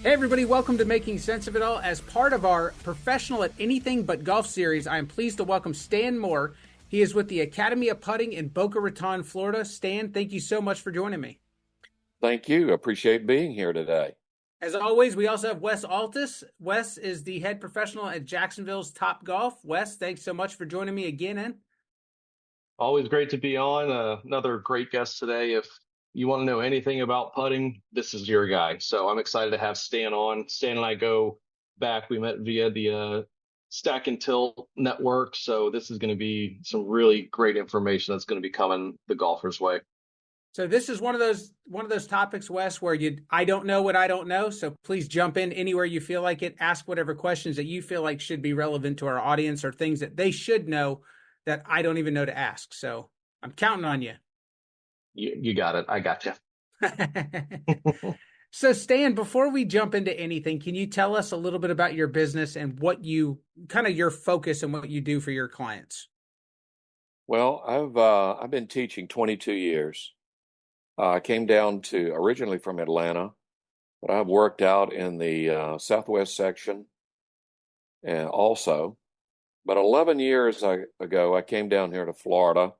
Hey, everybody, welcome to Making Sense of It All. As part of our Professional at Anything But Golf series, I am pleased to welcome Stan Moore. He is with the Academy of Putting in Boca Raton, Florida. Stan, thank you so much for joining me. Thank you. Appreciate being here today. As always, we also have Wes Altus. Wes is the head professional at Jacksonville's Top Golf. Wes, thanks so much for joining me again. Always great to be on. Another great guest today. If you want to know anything about putting, this is your guy. So I'm excited to have Stan on. Stan and I go back. We met via the Stack and Tilt network. So this is going to be some really great information that's going to be coming the golfer's way. So this is one of those topics, Wes, where I don't know what I don't know. So please jump in anywhere you feel like it. Ask whatever questions that you feel like should be relevant to our audience or things that they should know that I don't even know to ask. So I'm counting on you. You got it. I got you. So Stan, before we jump into anything, can you tell us a little bit about your business and what you kind of your focus and what you do for your clients? Well, I've been teaching 22 years. I came down to originally from Atlanta, but I've worked out in the Southwest section and also. But 11 years ago, I came down here to Florida,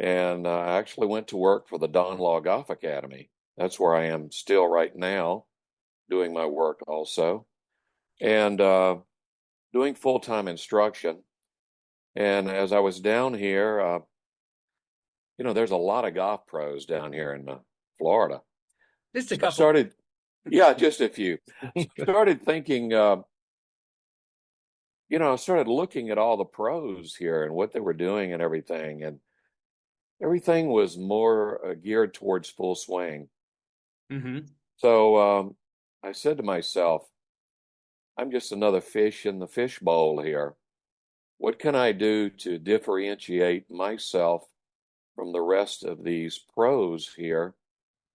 and I actually went to work for the Don Law Golf Academy. That's where I am still right now, doing my work also, and doing full-time instruction. And as I was down here, there's a lot of golf pros down here in Florida. Just a So I couple. started, yeah, just a few. Started thinking, I started looking at all the pros here and what they were doing and everything was more geared towards full swing. Mm-hmm. So I said to myself, I'm just another fish in the fish bowl here. What can I do to differentiate myself from the rest of these pros here?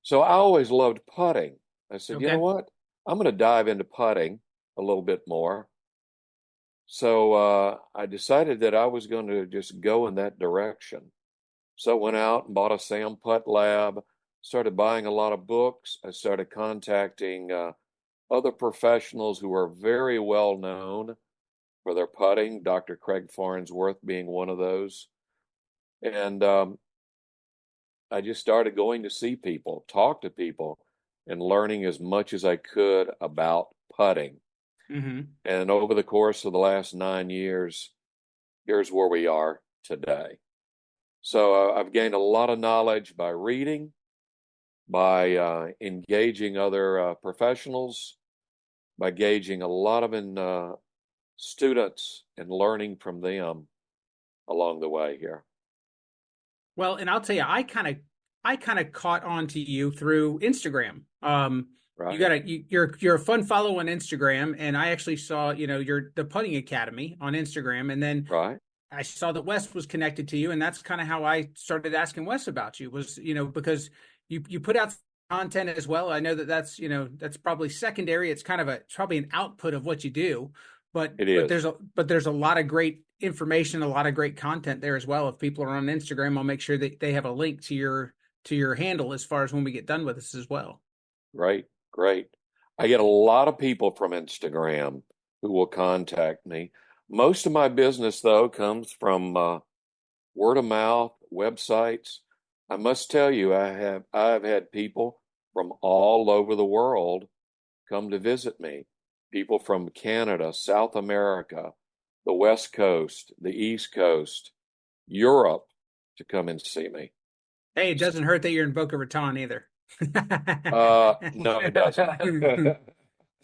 So I always loved putting. I said, you know Okay. what? I'm going to dive into putting a little bit more. So I decided that I was going to just go in that direction. So I went out and bought a Sam Putt Lab, started buying a lot of books. I started contacting other professionals who are very well known for their putting, Dr. Craig Farnsworth being one of those. And I just started going to see people, talk to people, and learning as much as I could about putting. Mm-hmm. And over the course of the last 9 years, here's where we are today. So I've gained a lot of knowledge by reading, by engaging other professionals, by gauging a lot of students and learning from them along the way here. Well, and I'll tell you, I kind of caught on to you through Instagram. Right, You're a fun follow on Instagram, and I actually saw, you're the Putting Academy on Instagram, and then right. I saw that Wes was connected to you, and that's kind of how I started asking Wes about you. Was because you put out content as well. I know that's probably secondary. It's probably an output of what you do, but It but is. there's a lot of great information, a lot of great content there as well. If people are on Instagram, I'll make sure that they have a link to your handle as far as when we get done with this as well. Great, great. I get a lot of people from Instagram who will contact me. Most of my business, though, comes from word of mouth, websites. I must tell you, I've had people from all over the world come to visit me. People from Canada, South America, the West Coast, the East Coast, Europe to come and see me. Hey, it doesn't hurt that you're in Boca Raton either. No, it doesn't.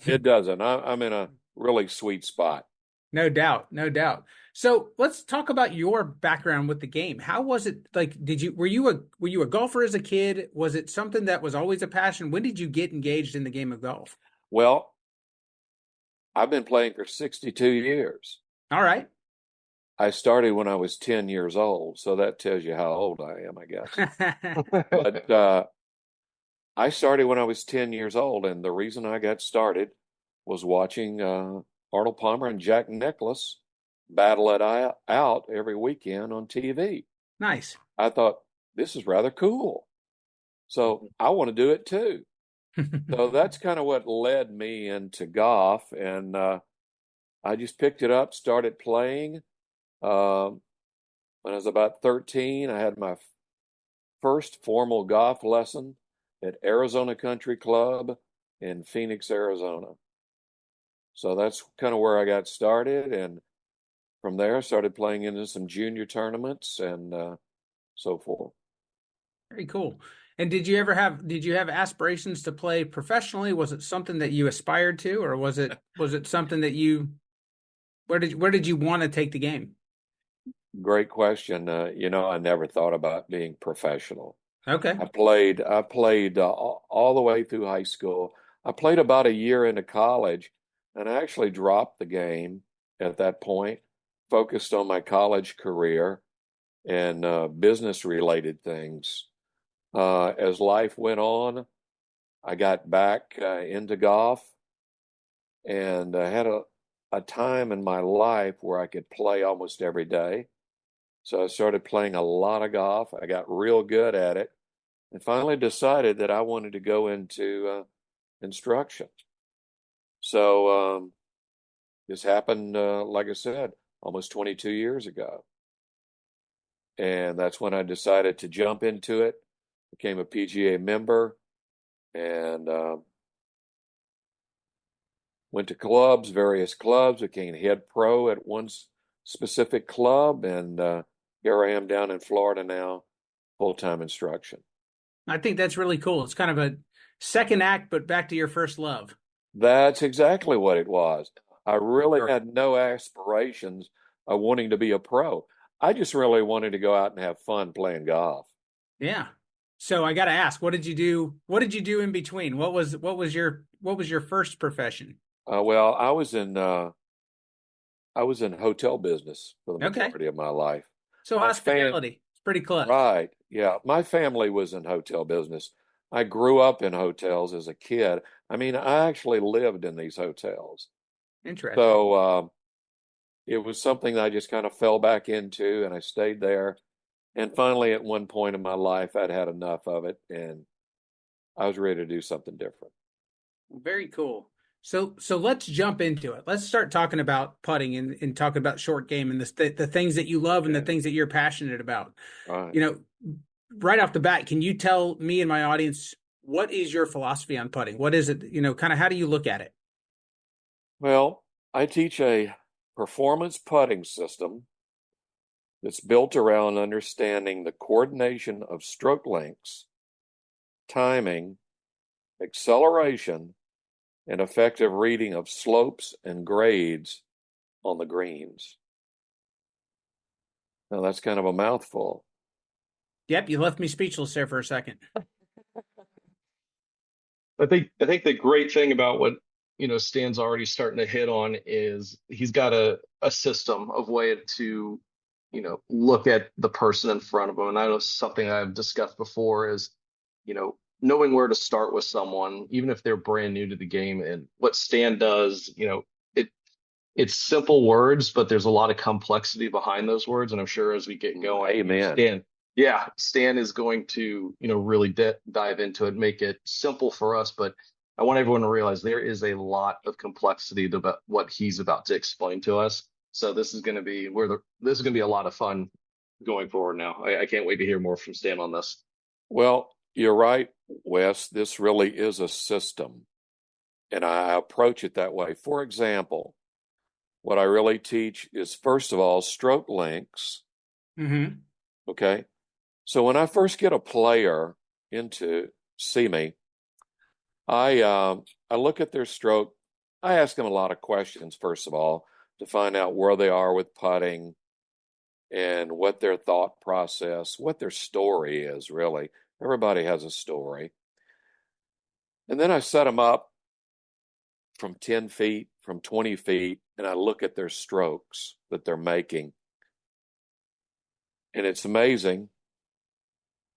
It doesn't. I'm in a really sweet spot. No doubt, no doubt. So let's talk about your background with the game. How was it like? Were you a golfer as a kid? Was it something that was always a passion? When did you get engaged in the game of golf? Well, I've been playing for 62 years. All right. I started when I was 10 years old, so that tells you how old I am, I guess. But I started when I was 10 years old, and the reason I got started was watching Arnold Palmer and Jack Nicklaus battle it out every weekend on TV. Nice. I thought, this is rather cool. So I want to do it too. So that's kind of what led me into golf. And I just picked it up, started playing. Um, when I was about 13, I had my first formal golf lesson at Arizona Country Club in Phoenix, Arizona. So that's kind of where I got started. And from there, I started playing into some junior tournaments and so forth. Very cool. And did you have aspirations to play professionally? Was it something that you aspired to, or was it something that where did you want to take the game? Great question. I never thought about being professional. Okay. I played all the way through high school. I played about a year into college, and I actually dropped the game at that point, focused on my college career and business related things. As life went on, I got back into golf and I had a time in my life where I could play almost every day. So I started playing a lot of golf. I got real good at it and finally decided that I wanted to go into instruction. So this happened, like I said, almost 22 years ago. And that's when I decided to jump into it, became a PGA member, and went to clubs, various clubs, became head pro at one specific club, and here I am down in Florida now, full-time instruction. I think that's really cool. It's kind of a second act, but back to your first love. That's exactly what it was. I really had no aspirations of wanting to be a pro. I just really wanted to go out and have fun playing golf. Yeah. So I got to ask, what did you do? What did you do in between? What was your first profession? Well, I was in hotel business for the Okay. majority of my life. So My fam hospitality. It's pretty close. Right. Yeah. My family was in hotel business. I grew up in hotels as a kid. I mean, I actually lived in these hotels. Interesting. So it was something that I just kind of fell back into and I stayed there. And finally, at one point in my life, I'd had enough of it and I was ready to do something different. Very cool. So let's jump into it. Let's start talking about putting and talking about short game and the things that you love and the Okay. things that you're passionate about. Right. You know, right off the bat, can you tell me and my audience what is your philosophy on putting? What is it, kind of how do you look at it? Well, I teach a performance putting system that's built around understanding the coordination of stroke lengths, timing, acceleration, and effective reading of slopes and grades on the greens. Now, that's kind of a mouthful. Yep, you left me speechless there for a second. I think the great thing about what Stan's already starting to hit on is he's got a system of way to look at the person in front of him. And I know something I've discussed before is knowing where to start with someone, even if they're brand new to the game. And what Stan does, it it's simple words, but there's a lot of complexity behind those words. And I'm sure as we get going, Amen. Stan is going to, really dive into it, make it simple for us. But I want everyone to realize there is a lot of complexity to what he's about to explain to us. So this is going to be this is going to be a lot of fun going forward now. I can't wait to hear more from Stan on this. Well, you're right, Wes. This really is a system, and I approach it that way. For example, what I really teach is, first of all, stroke lengths. Mm-hmm. Okay. So when I first get a player in to see me, I look at their stroke. I ask them a lot of questions, first of all, to find out where they are with putting and what their thought process, what their story is, really. Everybody has a story. And then I set them up from 10 feet, from 20 feet, and I look at their strokes that they're making. And it's amazing.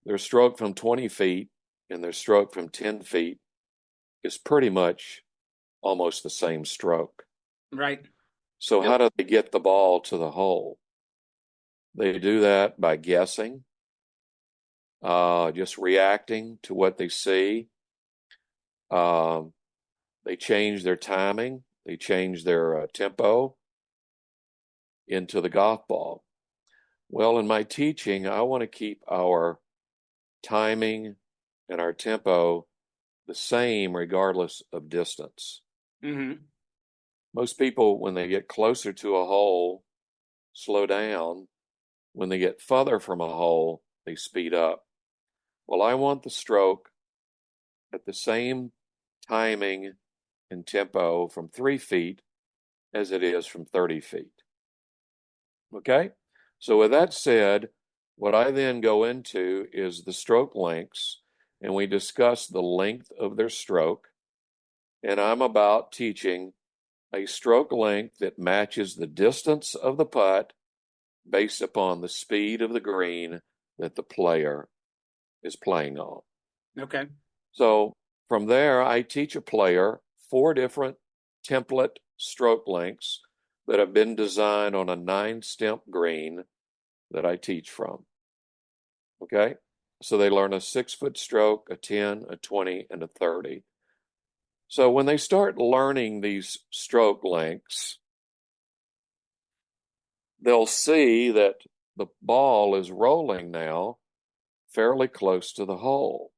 Their stroke from 20 feet and their stroke from 10 feet is pretty much almost the same stroke. Right. So how Yep. do they get the ball to the hole? They do that by guessing, just reacting to what they see. Um, they change their timing, they change their tempo into the golf ball. Well, in my teaching, I want to keep our timing and our tempo the same regardless of distance. Mm-hmm. Most people, when they get closer to a hole, slow down. When they get further from a hole, they speed up. Well, I want the stroke at the same timing and tempo from 3 feet as it is from 30 feet. Okay? So, with that said, what I then go into is the stroke lengths, and we discuss the length of their stroke. And I'm about teaching a stroke length that matches the distance of the putt based upon the speed of the green that the player is playing on. Okay. So from there, I teach a player 4 different template stroke lengths that have been designed on a 9-stemp green that I teach from. Okay? So they learn a 6-foot stroke, a 10, a 20, and a 30. So when they start learning these stroke lengths, they'll see that the ball is rolling now fairly close to the hole.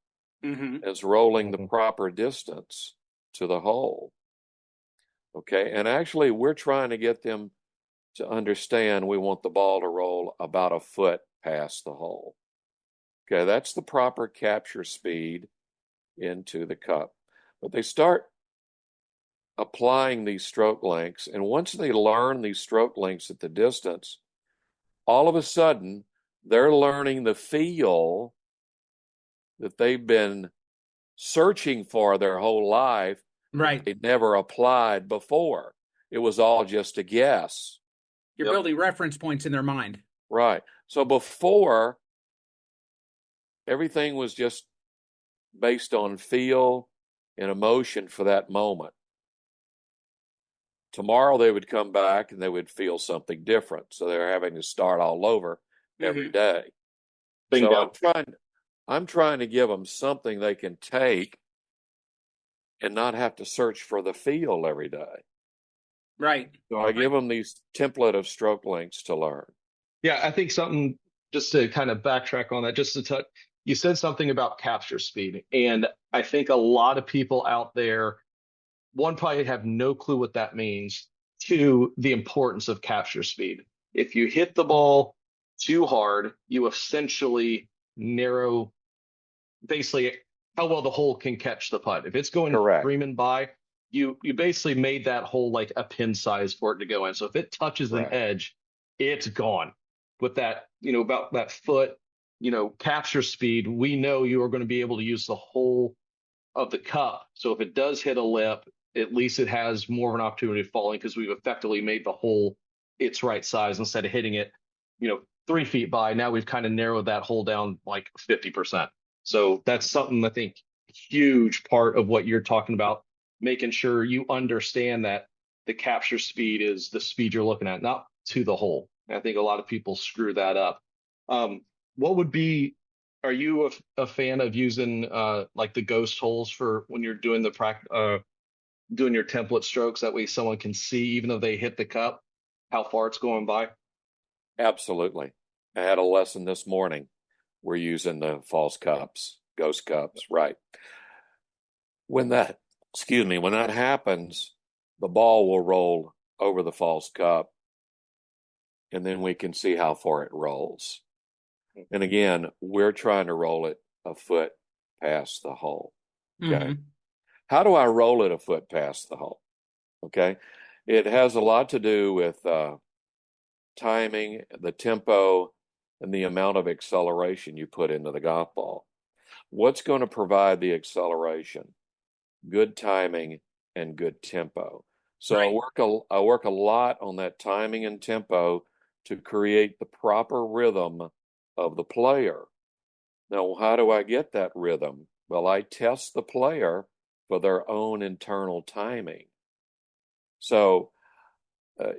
Mm-hmm. It's rolling the proper distance to the hole. Okay, and actually, we're trying to get them to understand we want the ball to roll about a foot past the hole. Okay, that's the proper capture speed into the cup. But they start applying these stroke lengths, and once they learn these stroke lengths at the distance, all of a sudden, they're learning the feel that they've been searching for their whole life that Right. they never applied before. It was all just a guess. You're building reference points in their mind. Right. So before, everything was just based on feel and emotion for that moment. Tomorrow they would come back and they would feel something different. So they're having to start all over every day. Bingo. So I'm trying to give them something they can take and not have to search for the feel every day. Right. So I give them these template of stroke lengths to learn. Yeah, I think something just to kind of backtrack on that, just to touch, you said something about capture speed. And I think a lot of people out there, one, probably have no clue what that means. Two, the importance of capture speed. If you hit the ball too hard, you essentially narrow basically how well the hole can catch the putt. If it's going Correct. screaming by, you basically made that hole like a pin size for it to go in. So if it touches an Right. edge, it's gone. With that, about that foot, capture speed, we know you are going to be able to use the whole of the cup. So if it does hit a lip, at least it has more of an opportunity of falling because we've effectively made the hole its right size instead of hitting it, 3 feet by. Now we've kind of narrowed that hole down like 50%. So that's something I think huge part of what you're talking about, making sure you understand that the capture speed is the speed you're looking at, not to the hole. I think a lot of people screw that up. What would be, are you a fan of using like the ghost holes for when you're doing doing your template strokes? That way someone can see, even though they hit the cup, how far it's going by. Absolutely. I had a lesson this morning. We're using the false cups, ghost cups, right? When that, when that happens, the ball will roll over the false cup, and then we can see how far it rolls. And again, we're trying to roll it a foot past the hole. Okay. Mm-hmm. How do I roll it a foot past the hole? Okay. It has a lot to do with timing, the tempo, and the amount of acceleration you put into the golf ball. What's going to provide the acceleration? Good timing and good tempo. So Right. I work a lot on that timing and tempo to create the proper rhythm of the player. Now, how do I get that rhythm? Well, I test the player for their own internal timing. So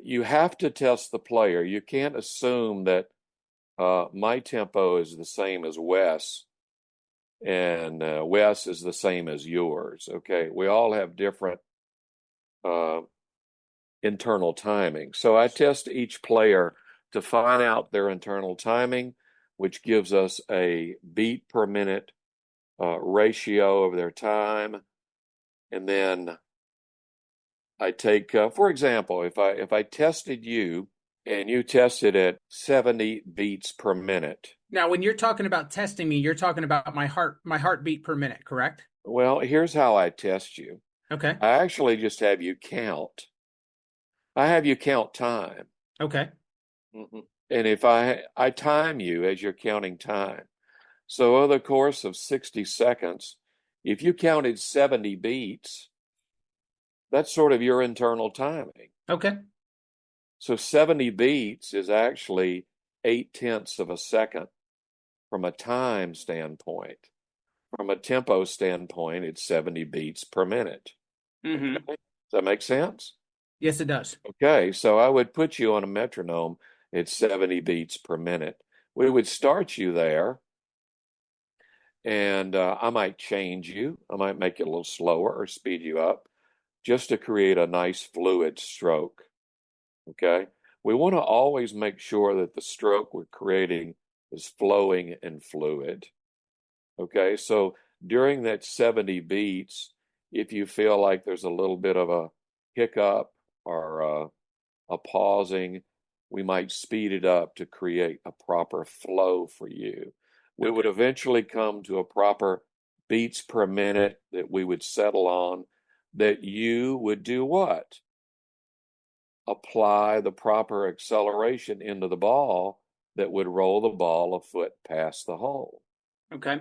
you have to test the player. You can't assume that my tempo is the same as Wes and Wes is the same as yours. Okay, we all have different uh, internal timing. So I test each player to find out their internal timing, which gives us a beat per minute ratio of their time, and then I take, for example, if I tested you and you tested at 70 beats per minute. Now, when you're talking about testing me, you're talking about my heartbeat per minute, correct? Well, here's how I test you. Okay. I actually just have you count. I have you count time. Okay. And if I time you as you're counting time. So over the course of 60 seconds, if you counted 70 beats, that's sort of your internal timing. Okay. So 70 beats is actually 8/10 of a second from a time standpoint. From a tempo standpoint, it's 70 beats per minute. Mm-hmm. Okay? Does that make sense? Yes, it does. Okay, so I would put you on a metronome at 70 beats per minute. We would start you there, and I might change you. I might make it a little slower or speed you up just to create a nice fluid stroke. Okay, we want to always make sure that the stroke we're creating is flowing and fluid. Okay, so during that 70 beats, if you feel like there's a little bit of a hiccup or a pausing, we might speed it up to create a proper flow for you. We would eventually come to a proper beats per minute that we would settle on, that you would do what? Apply the proper acceleration into the ball that would roll the ball a foot past the hole. Okay.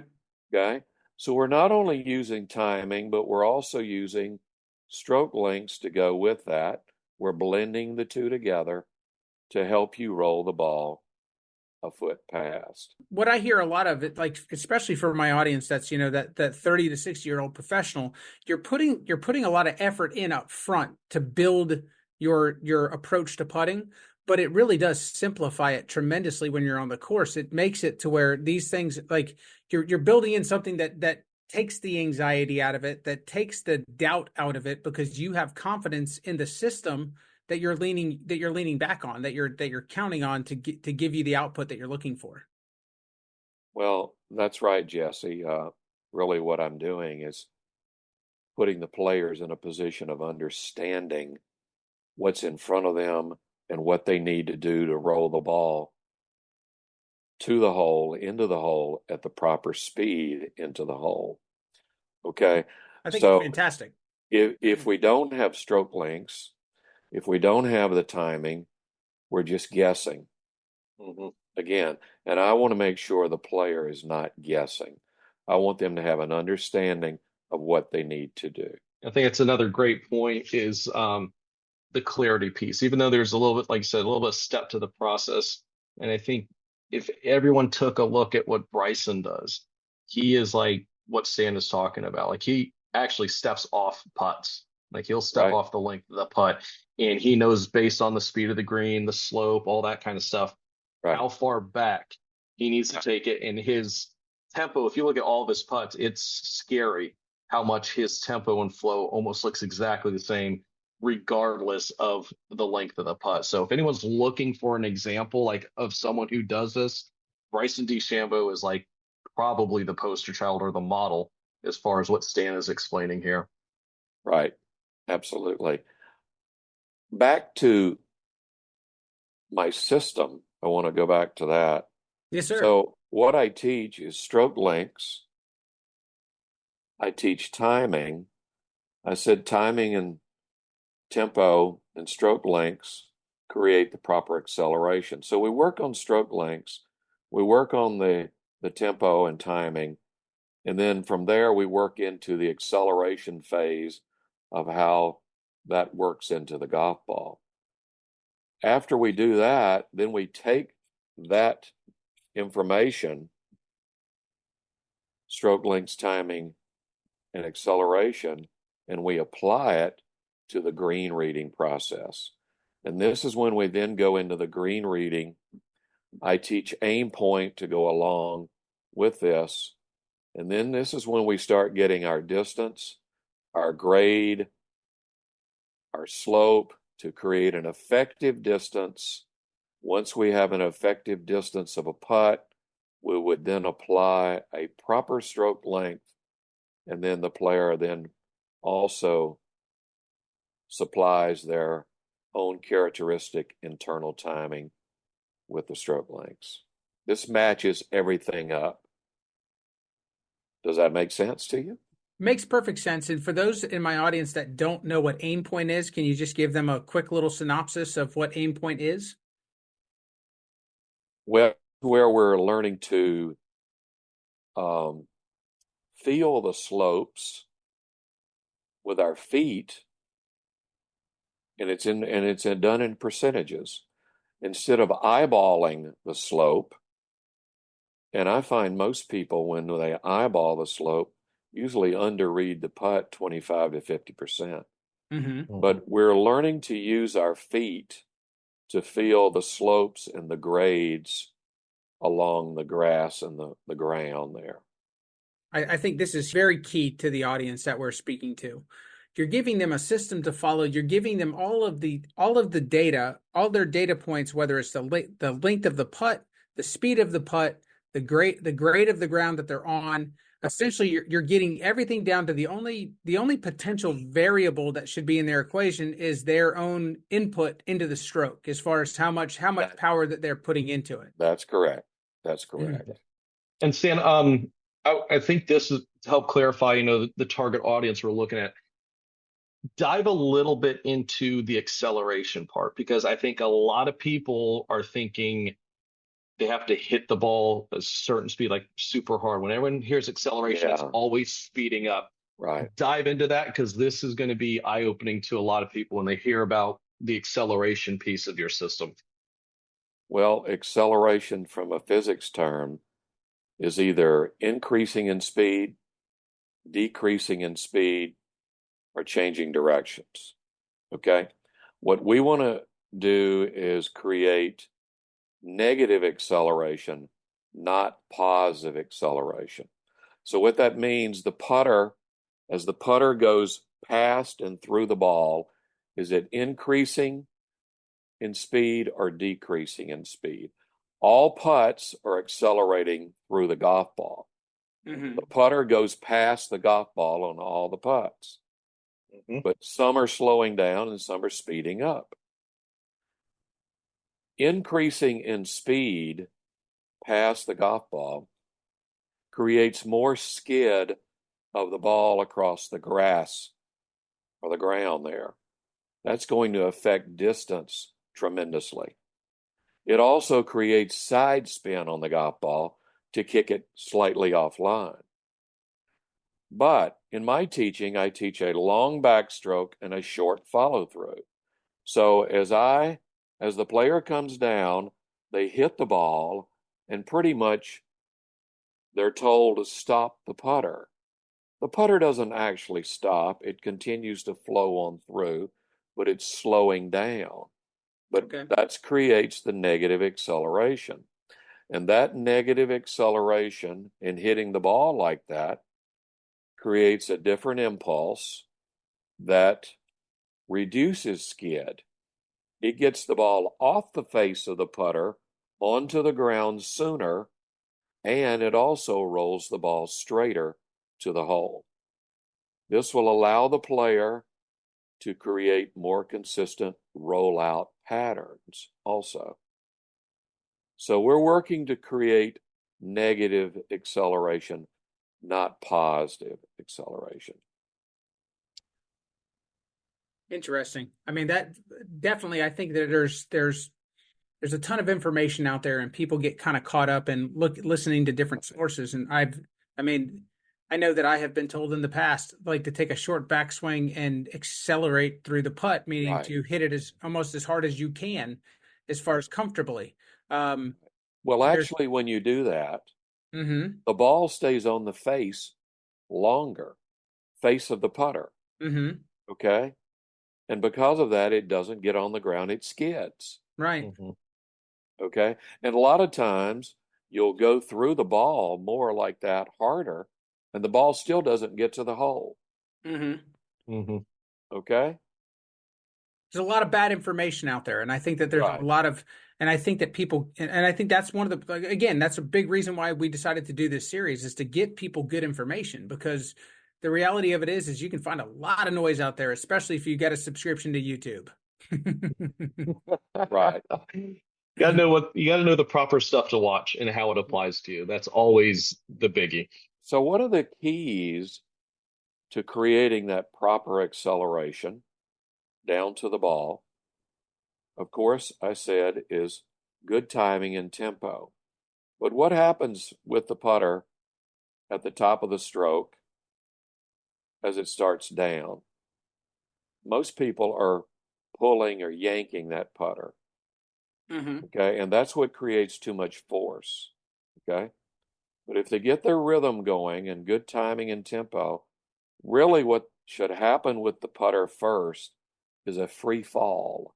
Okay. So we're not only using timing, but we're also using stroke lengths to go with that. We're blending the two together to help you roll the ball a foot past. What I hear a lot of it, like especially for my audience, that's that 30 to 60-year-old professional, you're putting a lot of effort in up front to build your approach to putting, but it really does simplify it tremendously when you're on the course. It makes it to where these things, like you're building in something that takes the anxiety out of it, that takes the doubt out of it, because you have confidence in the system that you're leaning back on, that you're counting on to give you the output that you're looking for. Well, that's right, Jesse. Really, what I'm doing is putting the players in a position of understanding what's in front of them and what they need to do to roll the ball to the hole, into the hole at the proper speed into the hole. Okay. I think it's So fantastic. if we don't have stroke lengths, if we don't have the timing, we're just guessing. Again, and I want to make sure the player is not guessing. I want them to have an understanding of what they need to do. I think it's another great point is the clarity piece, even though there's a little bit, like you said, a little bit of step to the process. And I think if everyone took a look at what Bryson does, he is like what Stan is talking about. Like he actually steps off putts. Like he'll step Right? off the length of the putt and he knows based on the speed of the green, the slope, all that kind of stuff, Right. how far back he needs to take it in his tempo. If you look at all of his putts, it's scary how much his tempo and flow almost looks exactly the same regardless of the length of the putt. So if anyone's looking for an example like of someone who does this, Bryson DeChambeau is like probably the poster child or the model as far as what Stan is explaining here. Right. Absolutely. Back to my system, I want to go back to that. Yes, sir. So what I teach is stroke lengths. I teach timing. I said timing and tempo and stroke lengths create the proper acceleration. So we work on stroke lengths, we work on the tempo and timing, and then from there we work into the acceleration phase of how that works into the golf ball. After we do that, then we take that information, stroke lengths, timing, and acceleration, and we apply it to the green reading process. And this is when we then go into the green reading. I teach aim point to go along with this. And then this is when we start getting our distance, our grade, our slope to create an effective distance. Once we have an effective distance of a putt, we would then apply a proper stroke length, and then the player then also supplies their own characteristic internal timing with the stroke lengths. This matches everything up. Does that make sense to you? Makes perfect sense. And for those in my audience that don't know what aim point is, can you just give them a quick little synopsis of what aim point is? Well, where we're learning to feel the slopes with our feet, and it's done in percentages instead of eyeballing the slope. And I find most people, when they eyeball the slope, usually underread the putt 25 to 50%. Mm-hmm. But we're learning to use our feet to feel the slopes and the grades along the grass and the ground there. I think this is very key to the audience that we're speaking to. You're giving them a system to follow. You're giving them all of the data, all their data points, whether it's the length of the putt, the speed of the putt, the grade of the ground that they're on. Essentially, you're getting everything down to the only potential variable that should be in their equation is their own input into the stroke, as far as how much power that they're putting into it. That's correct. That's correct. And Stan, I think this is to help clarify, the target audience we're looking at. Dive a little bit into the acceleration part, because I think a lot of people are thinking they have to hit the ball a certain speed, like super hard. When everyone hears acceleration, it's Yeah. always speeding up. Right. Dive into that, because this is going to be eye-opening to a lot of people when they hear about the acceleration piece of your system. Well, acceleration from a physics term is either increasing in speed, decreasing in speed, or changing directions. Okay? What we want to do is create negative acceleration, not positive acceleration. So what that means, as the putter goes past and through the ball, is it increasing in speed or decreasing in speed? All putts are accelerating through the golf ball. Mm-hmm. The putter goes past the golf ball on all the putts. Mm-hmm. But some are slowing down and some are speeding up. Increasing in speed past the golf ball creates more skid of the ball across the grass or the ground there. That's going to affect distance tremendously. It also creates side spin on the golf ball to kick it slightly offline. But in my teaching, I teach a long backstroke and a short follow through. So as the player comes down, they hit the ball and pretty much they're told to stop the putter. The putter doesn't actually stop. It continues to flow on through, but it's slowing down. But that creates the negative acceleration. And that negative acceleration in hitting the ball like that creates a different impulse that reduces skid. It gets the ball off the face of the putter onto the ground sooner, and it also rolls the ball straighter to the hole. This will allow the player to create more consistent rollout patterns also. So we're working to create negative acceleration, not positive acceleration. Interesting. I mean, that definitely, I think that there's a ton of information out there, and people get kind of caught up and listening to different sources. And I know that I have been told in the past, like, to take a short backswing and accelerate through the putt, meaning to hit it almost as hard as you can, as far as comfortably. Well, actually, when you do that, mm-hmm. the ball stays on the face longer, face of the putter. Mm-hmm. Okay? And because of that, it doesn't get on the ground, it skids. Right. Mm-hmm. Okay? And a lot of times, you'll go through the ball more like that harder and the ball still doesn't get to the hole. Mm-hmm. Okay? There's a lot of bad information out there, and I think that there's a Right. lot of, and I think that people, and I think that's one of the, again, that's a big reason why we decided to do this series, is to get people good information, because the reality of it is you can find a lot of noise out there, especially if you get a subscription to YouTube. Right. You gotta know the proper stuff to watch and how it applies to you. That's always the biggie. So, what are the keys to creating that proper acceleration down to the ball? Of course, I said is good timing and tempo. But what happens with the putter at the top of the stroke as it starts down? Most people are pulling or yanking that putter. Okay. And that's what creates too much force. Okay. But if they get their rhythm going and good timing and tempo, really what should happen with the putter first is a free fall,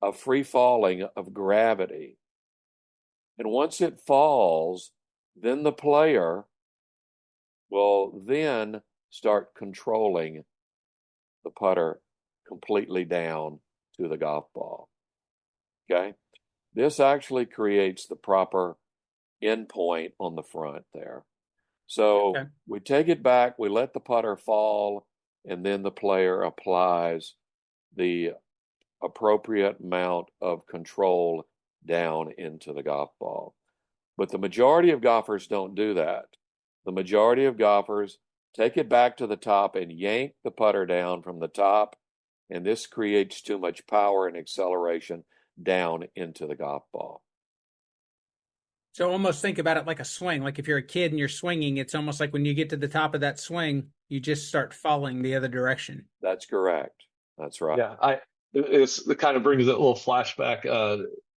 a free falling of gravity. And once it falls, then the player will then start controlling the putter completely down to the golf ball. Okay? This actually creates the proper end point on the front there. So Okay. we take it back, we let the putter fall, and then the player applies the appropriate amount of control down into the golf ball. But the majority of golfers don't do that. The majority of golfers take it back to the top and yank the putter down from the top, and this creates too much power and acceleration down into the golf ball. So almost think about it like a swing. Like if you're a kid and you're swinging, it's almost like when you get to the top of that swing, you just start falling the other direction. That's correct. That's right. Yeah, it kind of brings a little flashback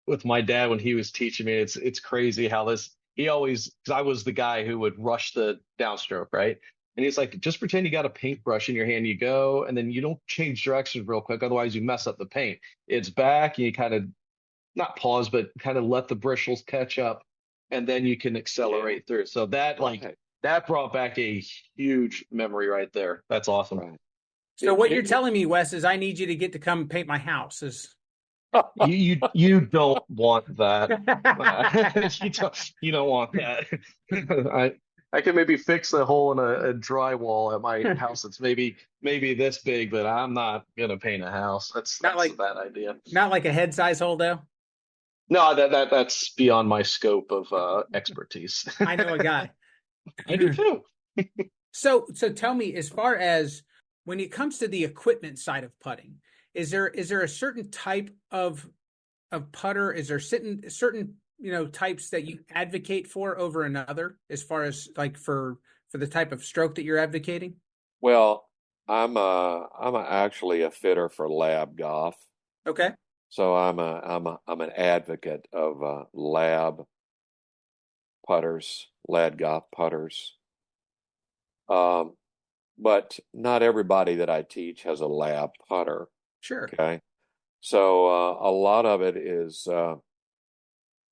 with my dad when he was teaching me. It's crazy how this he always because I was the guy who would rush the downstroke, right? And he's like, just pretend you got a paintbrush in your hand, you go, and then you don't change directions real quick, otherwise you mess up the paint. It's back, and you kind of not pause, but kind of let the bristles catch up, and then you can accelerate through. So that brought back a huge memory right there. That's awesome. Right. So what you're telling me, Wes, is I need you to get to come paint my house. Is You don't want that. You don't want that. I can maybe fix a hole in a drywall at my house that's maybe this big, but I'm not gonna paint a house. That's a bad idea. Not like a head size hole, though. No, that's beyond my scope of expertise. I know a guy. I do too. So tell me, as far as when it comes to the equipment side of putting, is there a certain type of putter? Is there certain types that you advocate for over another, as far as like for the type of stroke that you're advocating? Well, actually a fitter for lab golf. Okay. So I'm an advocate of lab putters, lab golf putters. But not everybody that I teach has a lab putter. Sure. Okay. So a lot of it is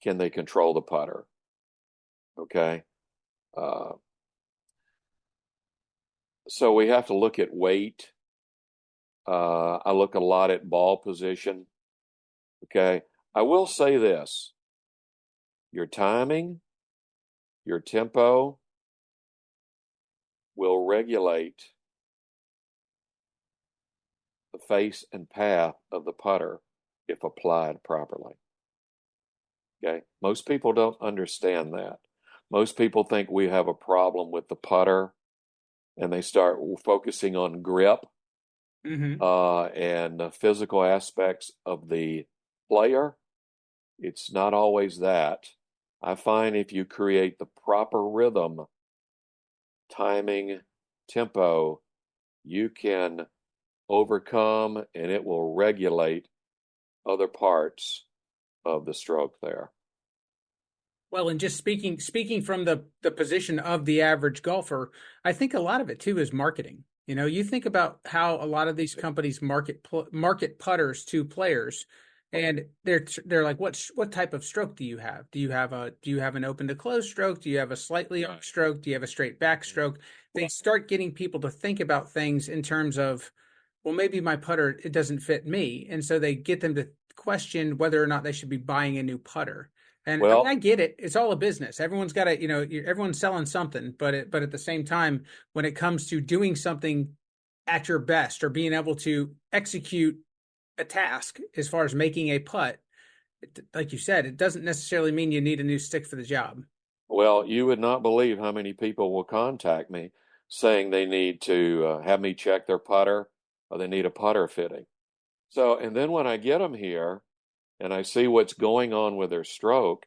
can they control the putter? Okay. So we have to look at weight. I look a lot at ball position. Okay. I will say this. Your timing, your tempo will regulate the face and path of the putter if applied properly. Okay. Most people don't understand that. Most people think we have a problem with the putter and they start focusing on grip and the physical aspects of the player. It's not always that. I find if you create the proper rhythm, timing, tempo, you can overcome and it will regulate other parts of the stroke there. Well, and just speaking from the position of the average golfer, I think a lot of it too is marketing. You think about how a lot of these companies market putters to players, and they're like, what type of stroke do you have? Do you have an open to close stroke? Do you have a slightly arc stroke? Do you have a straight back stroke? They start getting people to think about things in terms of, well, maybe my putter, it doesn't fit me, and so they get them to question whether or not they should be buying a new putter. And I mean, I Well, get it. It's all a business. Everyone's got to, everyone's selling something, but at the same time, when it comes to doing something at your best or being able to execute a task as far as making a putt, like you said, it doesn't necessarily mean you need a new stick for the job. well, you would not believe how many people will contact me saying they need to have me check their putter or they need a putter fitting. So, and then when I get them here and I see what's going on with their stroke,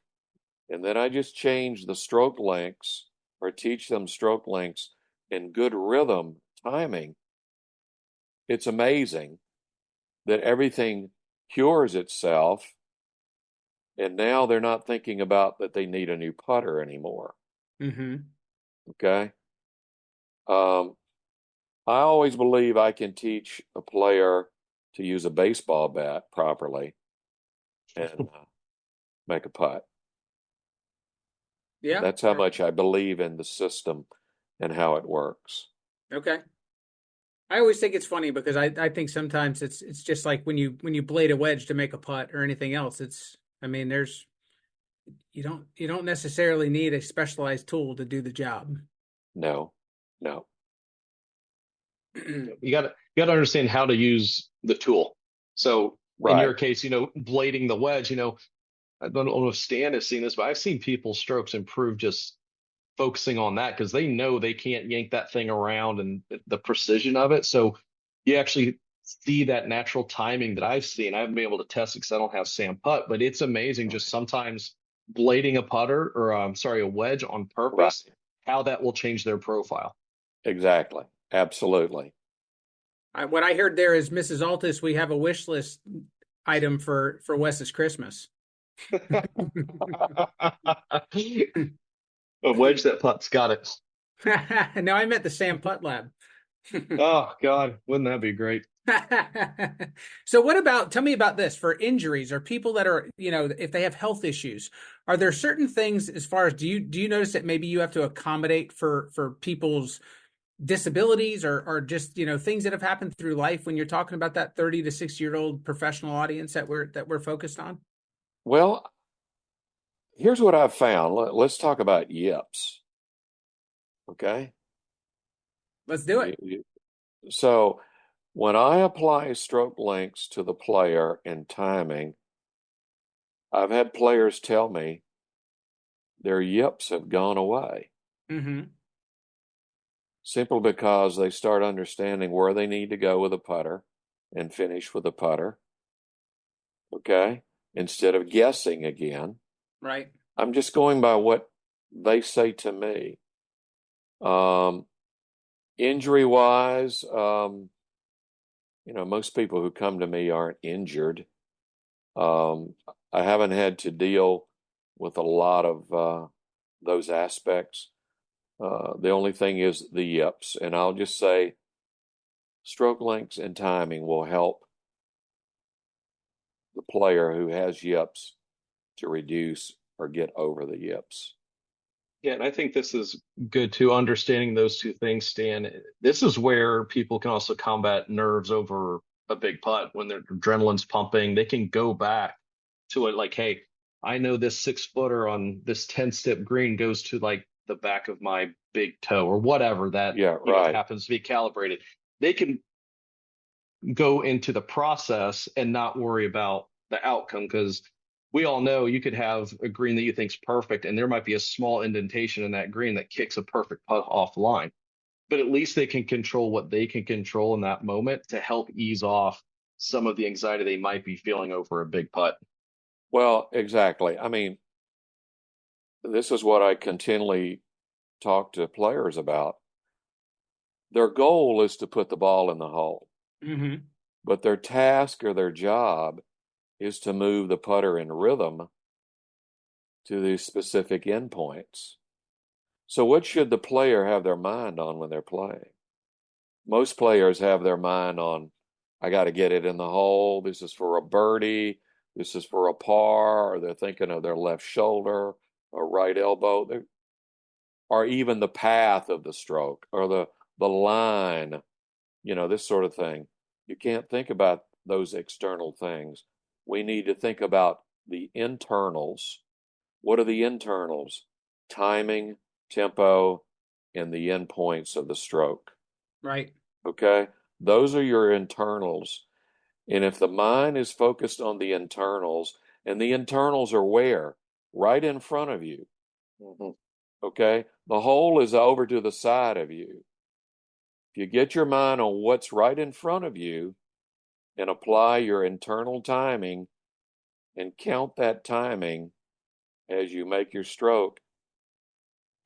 and then I just change the stroke lengths or teach them stroke lengths in good rhythm timing, it's amazing that everything cures itself. And now they're not thinking about that they need a new putter anymore. Mm-hmm. Okay. Um, I always believe I can teach a player to use a baseball bat properly and make a putt. Yeah. That's how much I believe in the system and how it works. Okay. I always think it's funny because I think sometimes it's just like when you blade a wedge to make a putt or anything else. I mean, you don't necessarily need a specialized tool to do the job. No, no. You got to understand how to use the tool. So in Right. your case, blading the wedge, I don't know if Stan has seen this, but I've seen people's strokes improve just focusing on that because they know they can't yank that thing around and the precision of it. So you actually see that natural timing that I've seen. I haven't been able to test it because I don't have Sam Putt, but it's amazing just sometimes blading a putter or a wedge on Right. purpose, how that will change their profile. Exactly. Absolutely. What I heard there is Mrs. Altus, we have a wish list item for Wes's Christmas. A wedge that putt's got it. No, I meant the Sam Putt Lab. Oh God, wouldn't that be great? So tell me about this for injuries or people that are, if they have health issues, are there certain things as far as do you notice that maybe you have to accommodate for people's disabilities or just, things that have happened through life when you're talking about that 30 to 60-year-old professional audience that we're focused on? Well, here's what I've found. Let's talk about yips. Okay. Let's do it. So when I apply stroke lengths to the player and timing, I've had players tell me their yips have gone away Mm-hmm. simply because they start understanding where they need to go with a putter and finish with a putter. Okay. Instead of guessing again, Right. I'm just going by what they say to me. Injury wise, most people who come to me aren't injured. Um, I haven't had to deal with a lot of those aspects. The only thing is the yips, and I'll just say stroke lengths and timing will help the player who has yips to reduce or get over the yips. Yeah, and I think this is good too, understanding those two things, Stan. This is where people can also combat nerves over a big putt when their adrenaline's pumping. They can go back to it like, hey, I know this 6 footer on this 10 step green goes to like the back of my big toe or whatever that, Yeah, right. happens to be calibrated. They can go into the process and not worry about the outcome because we all know you could have a green that you think's perfect and there might be a small indentation in that green that kicks a perfect putt off line. But at least they can control what they can control in that moment to help ease off some of the anxiety they might be feeling over a big putt. Well, exactly. I mean, this is what I continually talk to players about. Their goal is to put the ball in the hole, Mm-hmm. but their task or their job is to move the putter in rhythm to these specific endpoints. So, what should the player have their mind on when they're playing? Most players have their mind on, I got to get it in the hole. This is for a birdie. this is for a par, or they're thinking of their left shoulder or right elbow, or even the path of the stroke or the line, this sort of thing. You can't think about those external things. We need to think about the internals. What are the internals? Timing, tempo, and the endpoints of the stroke. Right. Okay? Those are your internals. And if the mind is focused on the internals, and the internals are where? Right in front of you. Mm-hmm. Okay? The hole is over to the side of you. If you get your mind on what's right in front of you and apply your internal timing and count that timing as you make your stroke,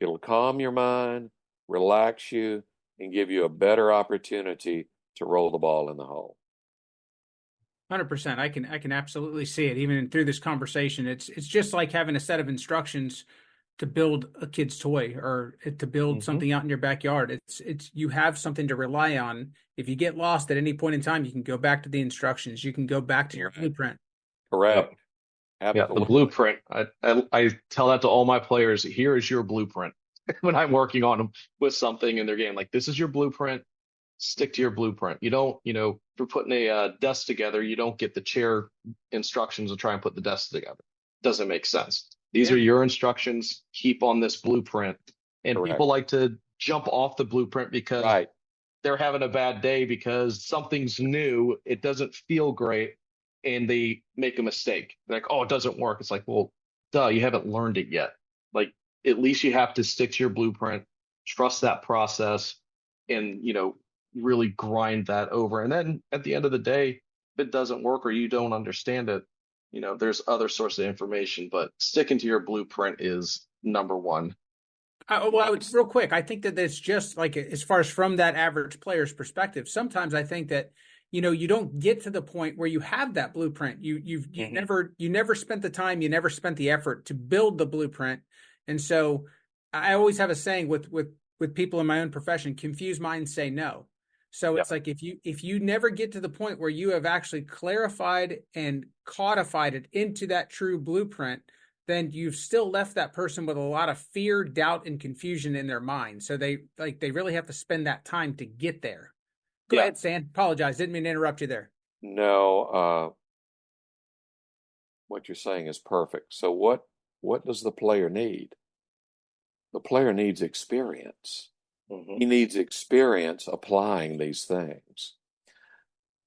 it'll calm your mind, relax you, and give you a better opportunity to roll the ball in the hole. 100%. I can absolutely see it. Even through this conversation, it's just like having a set of instructions to build a kid's toy or to build something out in your backyard. It's you have something to rely on. If you get lost at any point in time, you can go back to the instructions. You can go back to your blueprint. Correct. Yep. Absolutely. Yeah, the blueprint. I tell that to all my players. Here is your blueprint. When I'm working on them with something in their game, like, this is your blueprint. Stick to your blueprint. You don't, if you're putting a desk together, you don't get the chair instructions to try and put the desk together. Doesn't make sense. These are your instructions. Keep on this blueprint. And Correct. people like to jump off the blueprint because they're having a bad day because something's new. It doesn't feel great. And they make a mistake. They're like, oh, it doesn't work. It's like, well, duh, you haven't learned it yet. Like, at least you have to stick to your blueprint, trust that process, and, really grind that over. And then at the end of the day, if it doesn't work or you don't understand it, there's other sources of information, but sticking to your blueprint is number one. Well, real quick, I think that it's just like, as far as from that average player's perspective, sometimes I think that, you don't get to the point where you have that blueprint. You've never spent the time, you never spent the effort to build the blueprint. And so I always have a saying with people in my own profession: confused minds say no. So it's like, if you never get to the point where you have actually clarified and codified it into that true blueprint, then you've still left that person with a lot of fear, doubt, and confusion in their mind. So they really have to spend that time to get there. Go ahead, Stan. Apologize. Didn't mean to interrupt you there. No, what you're saying is perfect. So what does the player need? The player needs experience. He needs experience applying these things.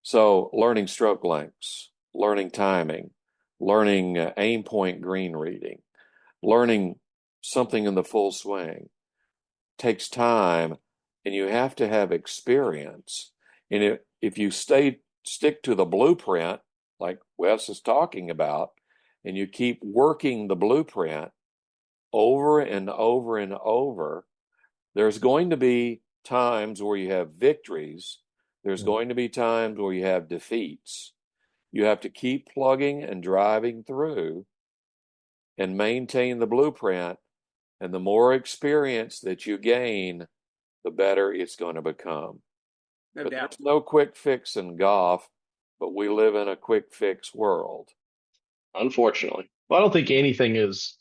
So learning stroke lengths, learning timing, learning aim point green reading, learning something in the full swing takes time, and you have to have experience. And if you stick to the blueprint, like Wes is talking about, and you keep working the blueprint over and over and over, there's going to be times where you have victories. There's going to be times where you have defeats. You have to keep plugging and driving through and maintain the blueprint. And the more experience that you gain, the better it's going to become. No doubt. There's no quick fix in golf, but we live in a quick fix world. Unfortunately. Well, I don't think anything is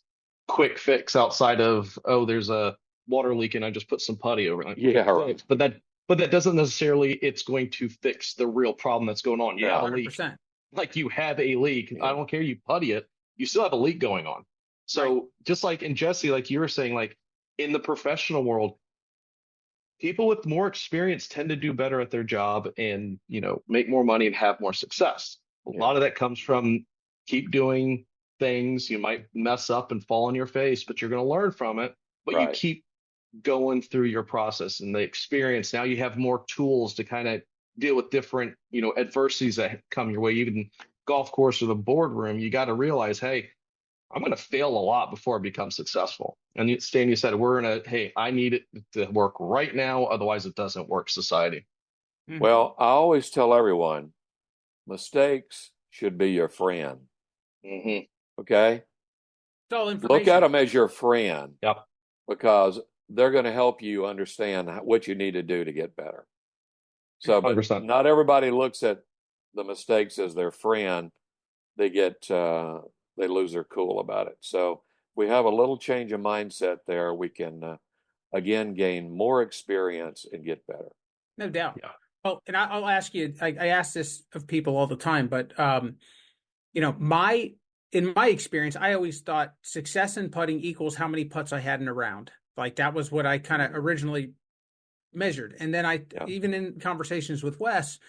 quick fix outside of, oh, there's a water leak and I just put some putty over it. Yeah, right. But that doesn't necessarily, it's going to fix the real problem that's going on. You have a leak. 100%. Like, you have a leak. I don't care, you putty it, you still have a leak going on. So just like in Jesse, like you were saying, like in the professional world, people with more experience tend to do better at their job and, make more money and have more success. A lot of that comes from keep doing things. You might mess up and fall on your face, but you're going to learn from it. But you keep going through your process and the experience. Now you have more tools to kind of deal with different, adversities that come your way. Even golf course or the boardroom, you got to realize, hey, I'm going to fail a lot before I become successful. And Stan, you said, I need it to work right now. Otherwise it doesn't work, society. Well, I always tell everyone, mistakes should be your friend. Okay? It's all information. Look at them as your friend. Yep. Because they're going to help you understand what you need to do to get better. So, but 100%. not everybody looks at the mistakes as their friend. they lose their cool about it. So we have a little change of mindset there. We can again gain more experience and get better. No doubt. Yeah. Well, and I'll ask you, I ask this of people all the time, but in my experience, I always thought success in putting equals how many putts I had in a round. Like that was what I kind of originally measured. And then even in conversations with Wes,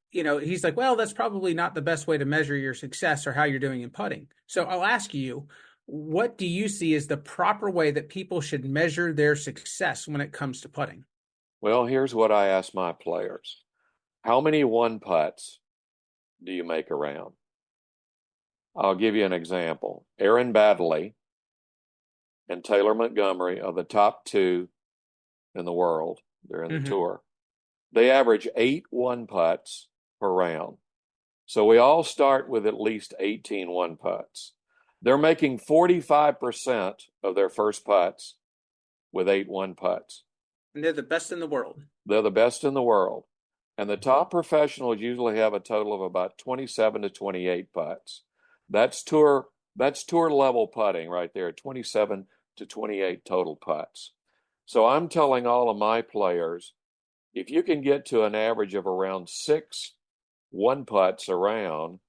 he's like, well, that's probably not the best way to measure your success or how you're doing in putting. So I'll ask you, what do you see as the proper way that people should measure their success when it comes to putting? Well, here's what I ask my players. How many one putts do you make a round? I'll give you an example. Aaron Baddeley and Taylor Montgomery are the top two in the world. They're in the tour. They average 8 one putts per round. So we all start with at least 18 one putts. They're making 45% of their first putts with 8 one putts. And they're the best in the world. They're the best in the world. And the top professionals usually have a total of about 27 to 28 putts. That's tour level putting right there, 27 to 28 total putts. So I'm telling all of my players, if you can get to an average of around 6 one putts a round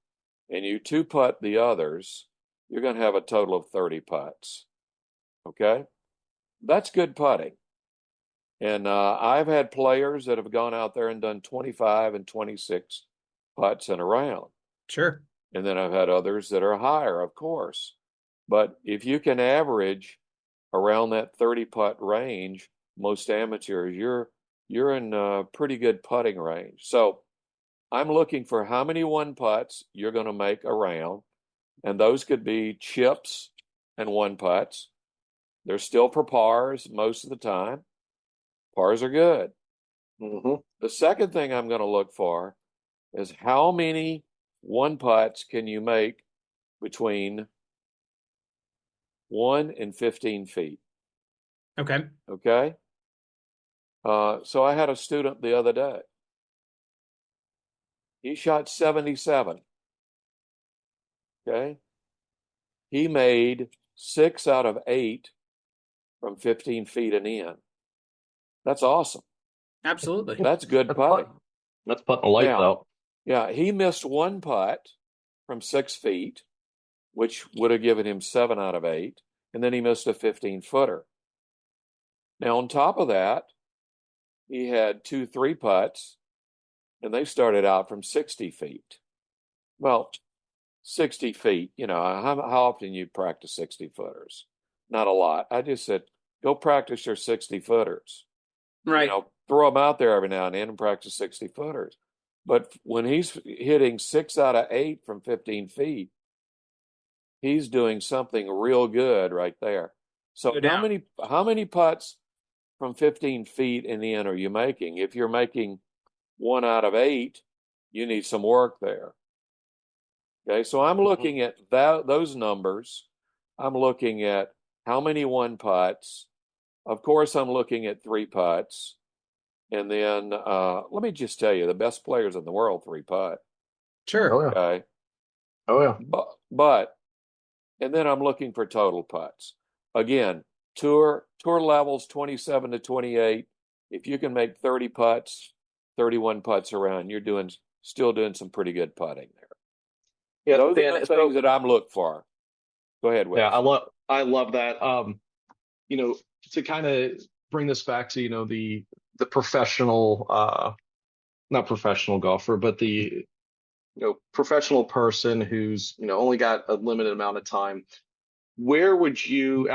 and you 2 putt the others, you're going to have a total of 30 putts. Okay? That's good putting. And I've had players that have gone out there and done 25 and 26 putts in a round. Sure. And then I've had others that are higher, of course. But if you can average around that 30 putt range, most amateurs, you're in a pretty good putting range. So I'm looking for how many one putts you're going to make a round. And those could be chips and one putts. They're still for pars most of the time. Pars are good. The second thing I'm going to look for is how many one putts can you make between 1 and 15 feet. Okay. Okay. So I had a student the other day. He shot 77. Okay. He made 6 out of 8 from 15 feet and in. That's awesome. Absolutely. That's good putting. That's putting the lights out. Yeah, he missed 1 putt from 6 feet, which would have given him 7 out of 8, and then he missed a 15-footer. Now, on top of that, he had 2 3-putts, and they started out from 60 feet. Well, 60 feet, how often you practice 60-footers? Not a lot. I just said, go practice your 60-footers. Right. Throw them out there every now and then and practice 60-footers. But when he's hitting 6 out of 8 from 15 feet, he's doing something real good right there. So how many putts from 15 feet and in are you making? If you're making 1 out of 8, you need some work there. Okay, so I'm looking at those numbers. I'm looking at how many 1 putts. Of course, I'm looking at 3 putts. And then let me just tell you, the best players in the world 3 putt. Sure. Oh, yeah. Okay. Oh, yeah. But and then I'm looking for total putts. Again, tour levels 27 to 28. If you can make 30 putts, 31 putts around, you're still doing some pretty good putting there. Yeah, those Dan, are the things that I'm looking for. Go ahead, Wes. Yeah, I love that. To kind of bring this back to, the professional, not professional golfer, but the, professional person who's, only got a limited amount of time. Where would you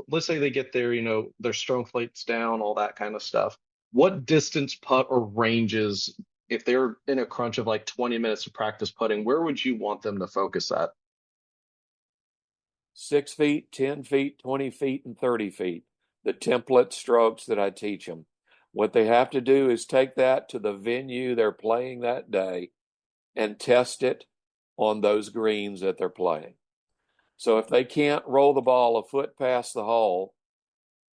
let's say they get their, their stroke rates down, all that kind of stuff. What distance putt or ranges, if they're in a crunch of like 20 minutes of practice putting, where would you want them to focus at? 6 feet, 10 feet, 20 feet, and 30 feet. The template strokes that I teach them. What they have to do is take that to the venue they're playing that day and test it on those greens that they're playing. So if they can't roll the ball a foot past the hole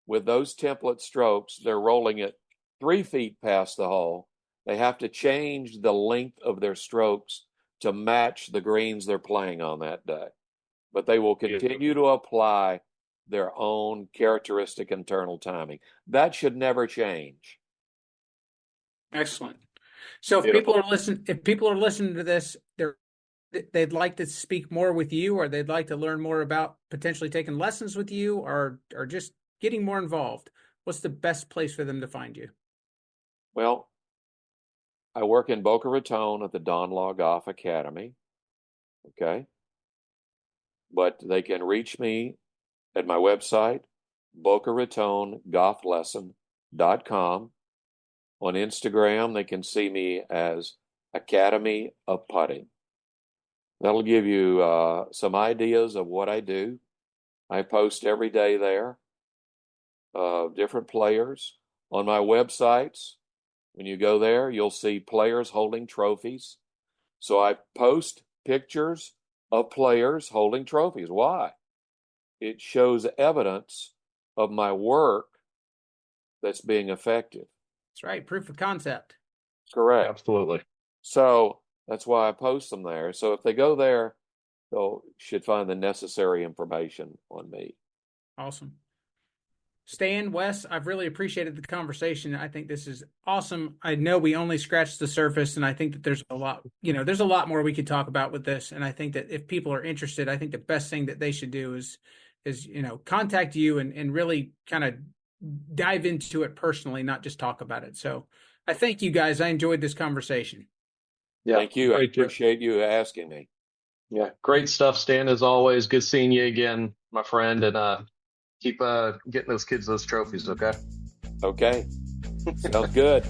with those template strokes, they're rolling it 3 feet past the hole. They have to change the length of their strokes to match the greens they're playing on that day. But they will Beautiful. continue to apply their own characteristic internal timing. That should never change. Excellent. So Beautiful. if people are listening to this, they'd like to speak more with you, or they'd like to learn more about potentially taking lessons with you, or just getting more involved, what's the best place for them to find you? Well, I work in Boca Raton at the Don Law Golf Academy. Okay. But they can reach me at my website, BocaRatonGolfLesson.com. On Instagram, they can see me as Academy of Putting. That'll give you some ideas of what I do. I post every day there, different players. On my websites, when you go there, you'll see players holding trophies. So I post pictures of players holding trophies. Why? It shows evidence of my work that's being effective. That's right. Proof of concept. Correct. Absolutely. So that's why I post them there. So if they go there, they should find the necessary information on me. Awesome. Stan, Wes, I've really appreciated the conversation. I think this is awesome. I know we only scratched the surface, and I think that there's a lot, there's a lot more we could talk about with this. And I think that if people are interested, I think the best thing that they should do is contact you and really kind of dive into it personally, not just talk about it. So I thank you guys. I enjoyed this conversation. Yeah. Thank you. I appreciate you asking me. Yeah. Great stuff, Stan, as always. Good seeing you again, my friend. And keep getting those kids those trophies, okay? Okay. Sounds good.